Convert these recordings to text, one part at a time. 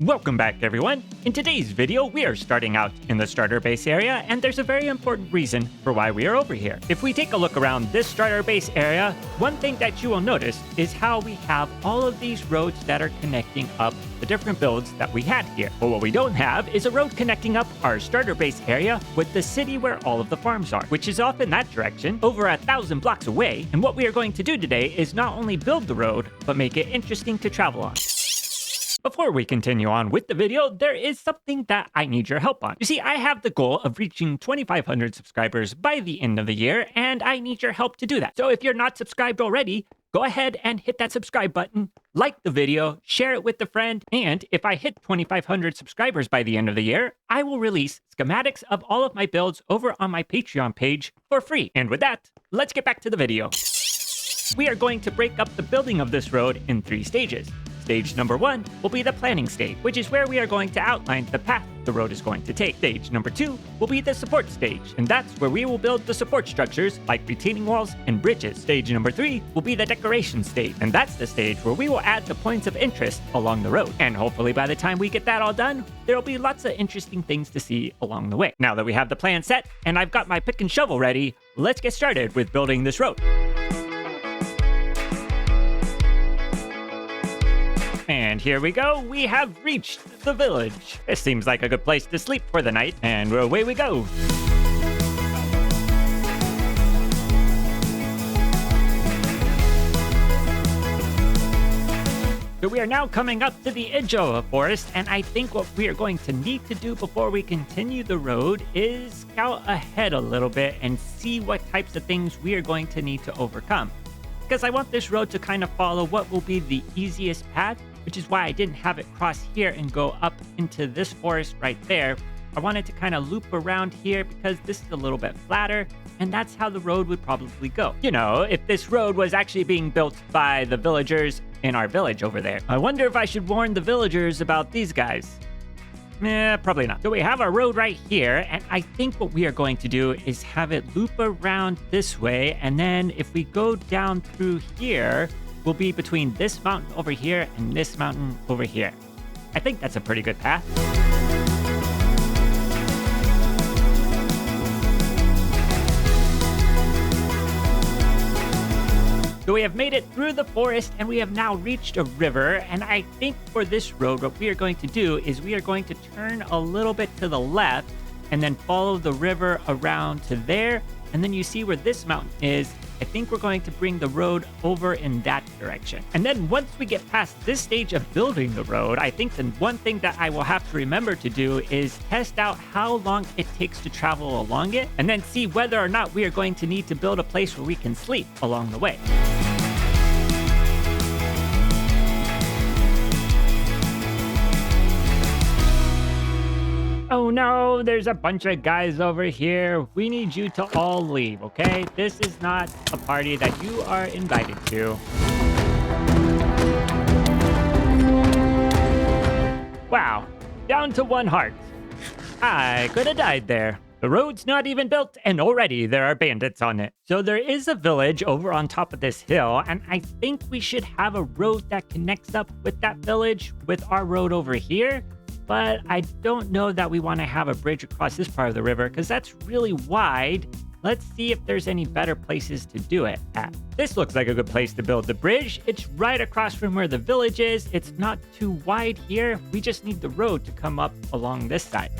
Welcome back, everyone. In today's video, we are starting out in the starter base area, and there's a very important reason for why we are over here. If we take a look around this starter base area, one thing that you will notice is how we have all of these roads that are connecting up the different builds that we had here. But what we don't have is a road connecting up our starter base area with the city where all of the farms are, which is off in that direction, over 1,000 blocks away. And what we are going to do today is not only build the road, but make it interesting to travel on. Before we continue on with the video, there is something that I need your help on. You see, I have the goal of reaching 2,500 subscribers by the end of the year, and I need your help to do that. So if you're not subscribed already, go ahead and hit that subscribe button, like the video, share it with a friend, and if I hit 2,500 subscribers by the end of the year, I will release schematics of all of my builds over on my Patreon page for free. And with that, let's get back to the video. We are going to break up the building of this road in 3 stages. Stage number 1 will be the planning stage, which is where we are going to outline the path the road is going to take. Stage number 2 will be the support stage, and that's where we will build the support structures like retaining walls and bridges. Stage number 3 will be the decoration stage, and that's the stage where we will add the points of interest along the road. And hopefully by the time we get that all done, there will be lots of interesting things to see along the way. Now that we have the plan set and I've got my pick and shovel ready, let's get started with building this road. And here we go, we have reached the village. This seems like a good place to sleep for the night, and away we go. So we are now coming up to the edge of a forest, and I think what we are going to need to do before we continue the road is scout ahead a little bit and see what types of things we are going to need to overcome. Because I want this road to kind of follow what will be the easiest path, which is why I didn't have it cross here and go up into this forest right there. I wanted to kind of loop around here because this is a little bit flatter, and that's how the road would probably go. You know, if this road was actually being built by the villagers in our village over there. I wonder if I should warn the villagers about these guys. Probably not. So we have our road right here, and I think what we are going to do is have it loop around this way, and then if we go down through here, we'll be between this mountain over here and this mountain over here. I think that's a pretty good path. So we have made it through the forest and we have now reached a river, and I think for this road what we are going to do is we are going to turn a little bit to the left and then follow the river around to there, and then you see where this mountain is. I think we're going to bring the road over in that direction. And then once we get past this stage of building the road, I think the one thing that I will have to remember to do is test out how long it takes to travel along it, and then see whether or not we are going to need to build a place where we can sleep along the way. Oh no, there's a bunch of guys over here. We need you to all leave, okay? This is not a party that you are invited to. Wow, down to 1 heart. I could have died there. The road's not even built, and already there are bandits on it. So there is a village over on top of this hill, and I think we should have a road that connects up with that village with our road over here. But I don't know that we want to have a bridge across this part of the river because that's really wide. Let's see if there's any better places to do it at. This looks like a good place to build the bridge. It's right across from where the village is. It's not too wide here. We just need the road to come up along this side.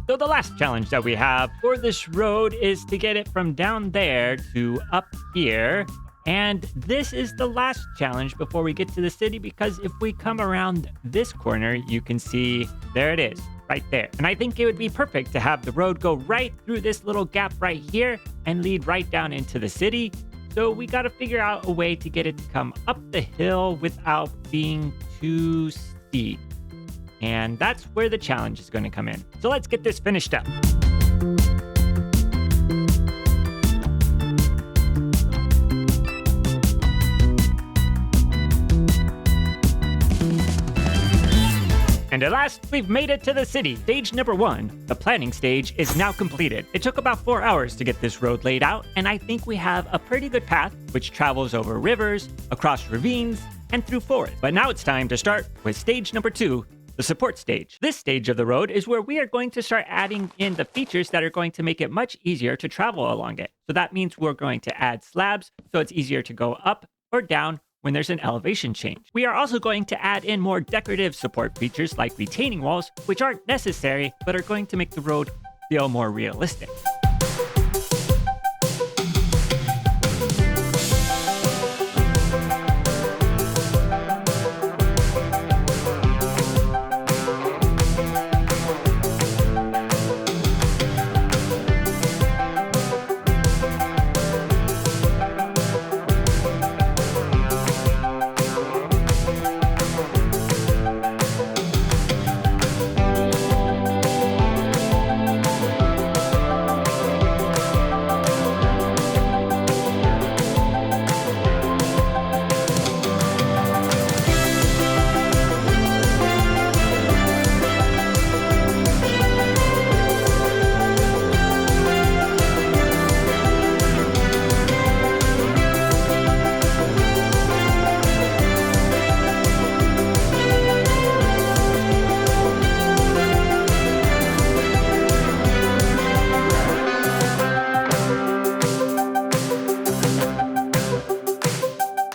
So the last challenge that we have for this road is to get it from down there to up here. And this is the last challenge before we get to the city, because if we come around this corner, you can see there it is, right there. And I think it would be perfect to have the road go right through this little gap right here and lead right down into the city. So we got to figure out a way to get it to come up the hill without being too steep. And that's where the challenge is going to come in. So let's get this finished up. And at last, we've made it to the city. Stage number 1, the planning stage, is now completed. It took about 4 hours to get this road laid out, and I think we have a pretty good path which travels over rivers, across ravines, and through forests. But now it's time to start with stage number 2, the support stage. This stage of the road is where we are going to start adding in the features that are going to make it much easier to travel along it. So that means we're going to add slabs so it's easier to go up or down when there's an elevation change. We are also going to add in more decorative support features like retaining walls, which aren't necessary, but are going to make the road feel more realistic.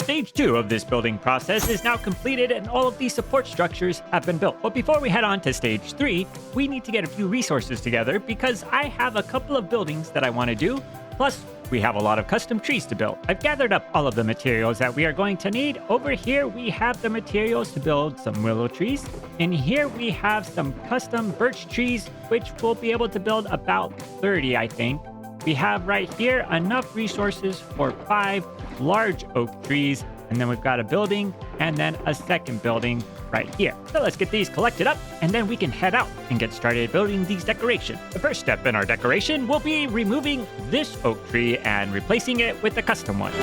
Stage 2 of this building process is now completed and all of these support structures have been built. But before we head on to stage 3, we need to get a few resources together because I have a couple of buildings that I want to do. Plus, we have a lot of custom trees to build. I've gathered up all of the materials that we are going to need. Over here, we have the materials to build some willow trees. In here, we have some custom birch trees, which we'll be able to build about 30, I think. We have right here enough resources for 5 large oak trees, and then we've got a building and then a second building right here. So let's get these collected up and then we can head out and get started building these decorations. The first step in our decoration will be removing this oak tree and replacing it with a custom one.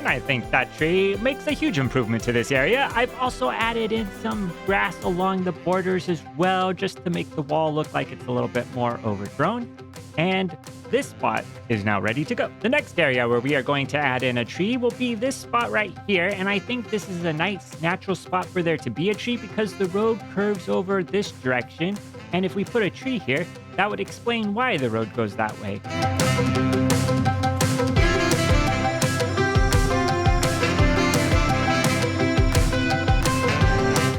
I think that tree makes a huge improvement to this area. I've also added in some grass along the borders as well, just to make the wall look like it's a little bit more overgrown. And this spot is now ready to go. The next area where we are going to add in a tree will be this spot right here. And I think this is a nice natural spot for there to be a tree because the road curves over this direction. And if we put a tree here, that would explain why the road goes that way.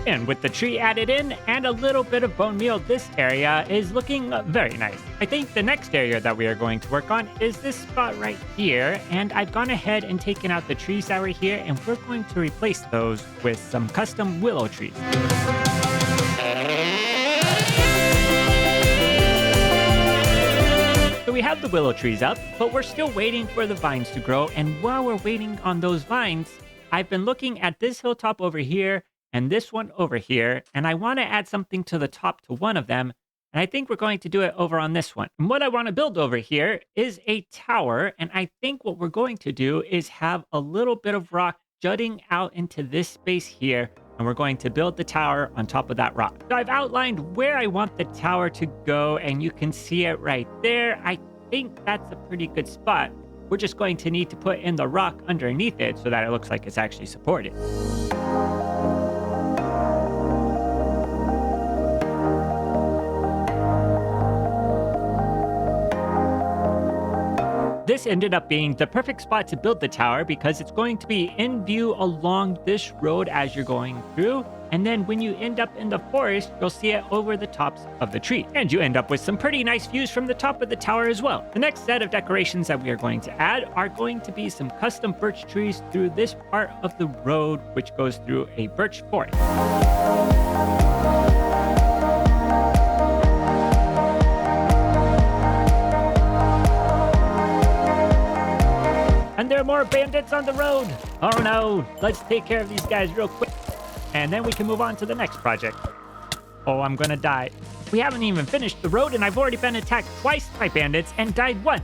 And with the tree added in and a little bit of bone meal, this area is looking very nice. I think the next area that we are going to work on is this spot right here. And I've gone ahead and taken out the trees that were here, and we're going to replace those with some custom willow trees. So we have the willow trees up, but we're still waiting for the vines to grow. And while we're waiting on those vines, I've been looking at this hilltop over here and this one over here, and I want to add something to the top to one of them, and I think we're going to do it over on this one. And what I want to build over here is a tower, and I think what we're going to do is have a little bit of rock jutting out into this space here, and we're going to build the tower on top of that rock. So I've outlined where I want the tower to go, and you can see it right there. I think that's a pretty good spot. We're just going to need to put in the rock underneath it so that it looks like it's actually supported. This ended up being the perfect spot to build the tower because it's going to be in view along this road as you're going through. And then when you end up in the forest, you'll see it over the tops of the tree. And you end up with some pretty nice views from the top of the tower as well. The next set of decorations that we are going to add are going to be some custom birch trees through this part of the road, which goes through a birch forest. more bandits on the road. Oh no, let's take care of these guys real quick. And then we can move on to the next project. Oh, I'm gonna die. We haven't even finished the road and I've already been attacked twice by bandits and died once.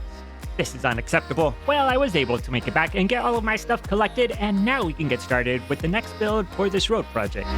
This is unacceptable. Well, I was able to make it back and get all of my stuff collected, and now we can get started with the next build for this road project.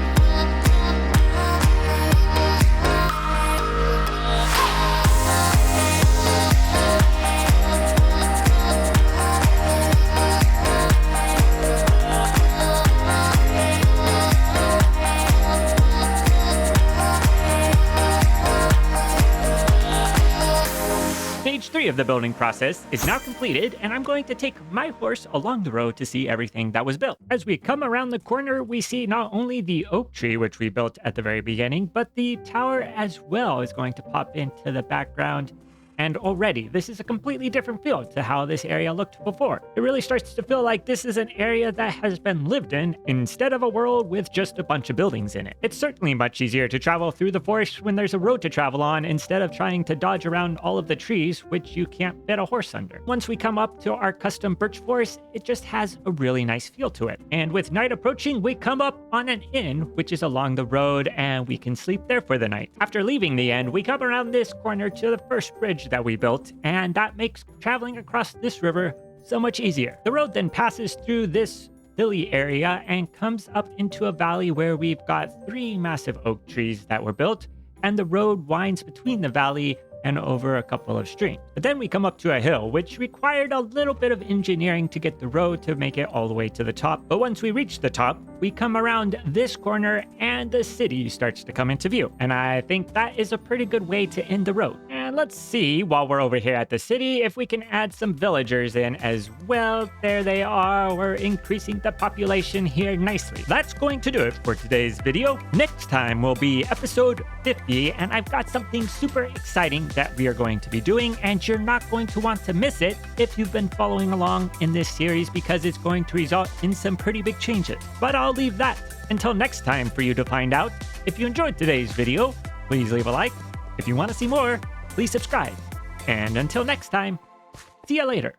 Stage 3 of the building process is now completed, and I'm going to take my horse along the road to see everything that was built. As we come around the corner, we see not only the oak tree, which we built at the very beginning, but the tower as well is going to pop into the background. And already, this is a completely different feel to how this area looked before. It really starts to feel like this is an area that has been lived in instead of a world with just a bunch of buildings in it. It's certainly much easier to travel through the forest when there's a road to travel on instead of trying to dodge around all of the trees, which you can't fit a horse under. Once we come up to our custom birch forest, it just has a really nice feel to it. And with night approaching, we come up on an inn, which is along the road, and we can sleep there for the night. After leaving the inn, we come around this corner to the first bridge that we built, and that makes traveling across this river so much easier. The road then passes through this hilly area and comes up into a valley where we've got 3 massive oak trees that were built, and the road winds between the valley and over a couple of streams. But then we come up to a hill, which required a little bit of engineering to get the road to make it all the way to the top. But once we reach the top, we come around this corner and the city starts to come into view. And I think that is a pretty good way to end the road. And let's see, while we're over here at the city, if we can add some villagers in as well. There they are. We're increasing the population here nicely. That's going to do it for today's video. Next time will be episode 50, and I've got something super exciting that we are going to be doing, and you're not going to want to miss it if you've been following along in this series, because it's going to result in some pretty big changes. But I'll leave that until next time for you to find out. If you enjoyed today's video, please leave a like. If you want to see more, please subscribe. And until next time, see you later.